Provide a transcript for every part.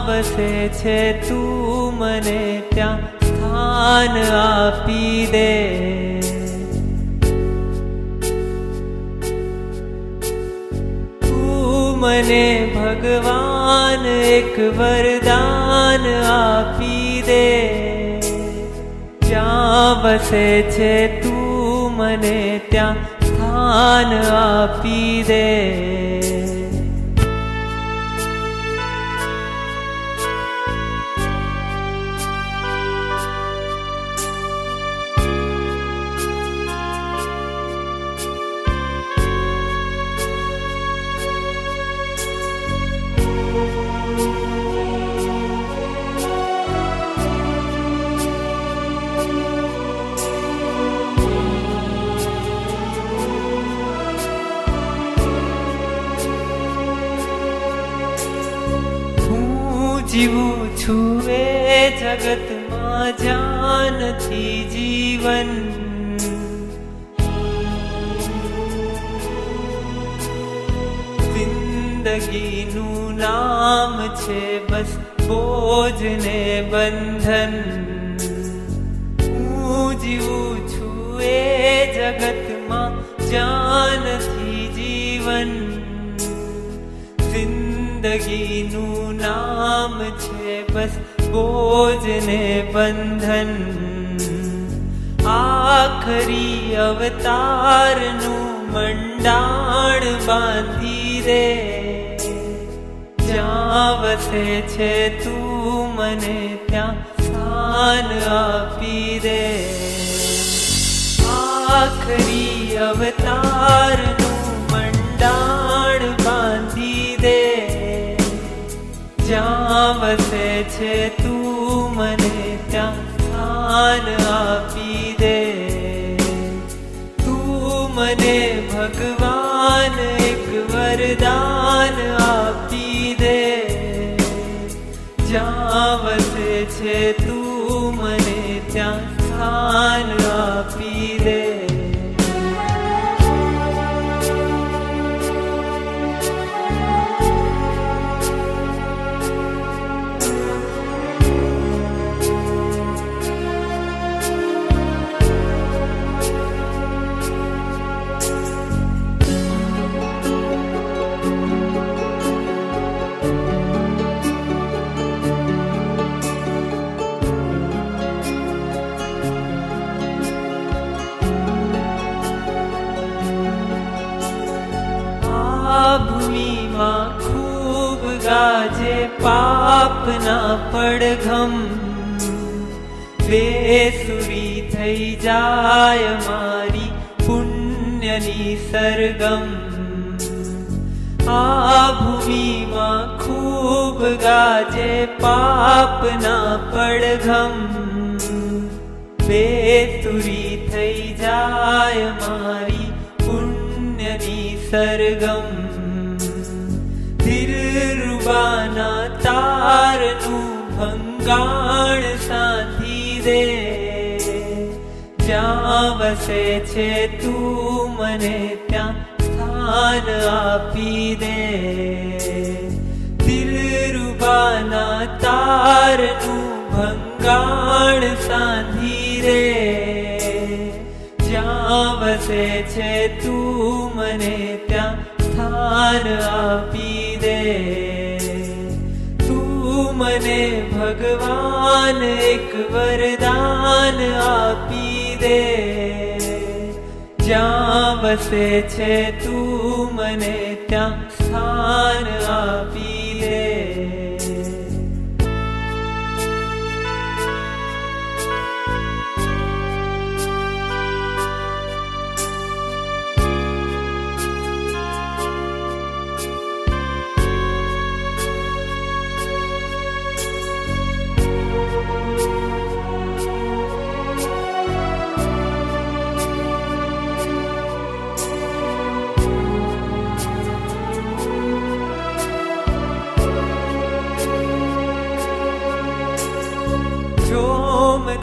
વસે છે તું મને ત્યાં સ્થાન આપી દે. તું મને ભગવાન એક વરદાન આપી દે. જ્યાં વસે છે તું મને ત્યાં સ્થાન આપી દે. જીવું છું એ જગતમાં જ્યાં નથી જીવન. જિંદગીનું નામ છે બસ બોજ ને બંધન. હું જીવું છું એ જગતમાં જ્યાં નથી જીવન. જિંદગીનું નામ છે બસ બોજ ને બંધન. આખરી અવતારનું મંડાણ બાંધી દે. જ્યાં વસે છે તું મને ત્યાં સ્થાન આપી દે. આખરી અવતારનું મંડાણ બાંધી દે. જ્યાં વસે છે તું મને ત્યાં સ્થાન આપી દે. તું મને ભગવાન એક વરદાન આપી દે. જ્યાં વસે છે તું મને ત્યાં સ્થાન આપી દે. ભૂમિમાં ખૂબ ગાજે પાપના પડઘમ. બેસુરી થઈ જાય મારી પુણ્યની સરગમ. આ ભૂમિમાં ખૂબ ગાજે પાપના પડઘમ. બેસુરી થઈ જાય મારી પુણ્યની સરગમ. દિલરુબાના તારનું ભંગાણ સાધી દે. જ્યાં વસે છે તું મને ત્યાં સ્થાન આપી દે. દિલરુબાના તારનું ભંગાણ સાધી દે. જ્યાં વસે છે તું મને ત્યાં સ્થાન આપી દે. તું મને ભગવાન એક વરદાન આપી દે. જ્યાં વસે છે તું મને ત્યાં સ્થાન આપી દે.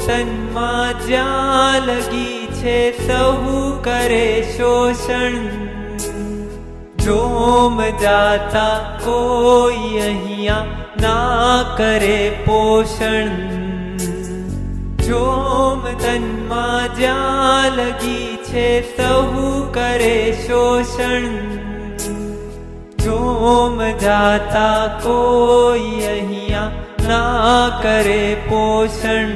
તનમાં જ્યાં લગી છે સહુ કરે શોષણ. જોમ જાતા કોઈ અહીંયા ના કરે પોષણ. જોમ તનમાં જ્યાં લગી છે સહુ કરે શોષણ. જોમ જાતા કોઈ અહીંયા ના કરે પોષણ.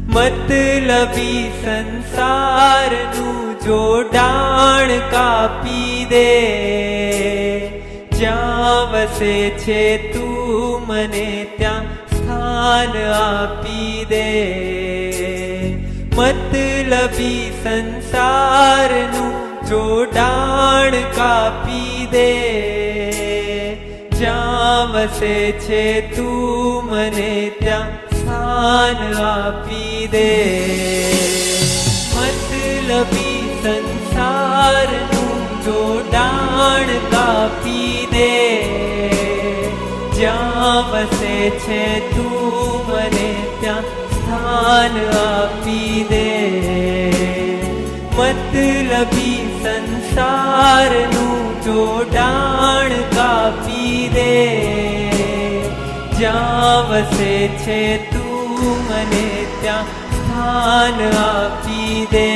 મતલબી સંસારનું જોડાણ કાપી દે. જ્યાં વસે છે તું મને ત્યાં સ્થાન આપી દે. મતલબી સંસારનું જોડાણ કાપી દે. જ્યાં વસે છે તું મને ત્યાં સ્થાન આપી દે. મતલબી સંસારનું જોડાણ કાપી દે. જ્યાં વસે છે તું મને ત્યાં સ્થાન આપી દે. મતલબી સંસારનું જોડાણ કાપી દે. જ્યાં વસે છે તું મને ત્યાં સ્થાન આપી દે.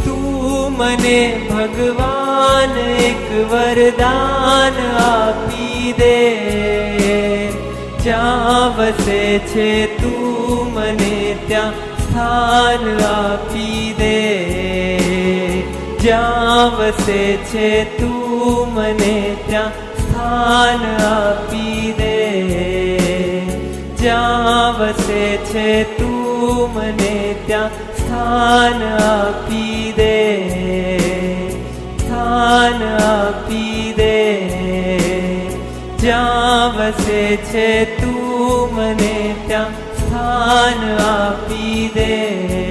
તું મને ભગવાન એક વરદાન આપી દે. જ્યાં વસે છે તું મને ત્યાં સ્થાન આપી દે. જ્યાં વસે છે તું મને ત્યાં સ્થાન આપી દે. જ્યાં વસે છે તું મને ત્યાં સ્થાન આપી દે. સ્થાન આપી દે. જ્યાં વસે છે તું મને ત્યાં સ્થાન આપી દે.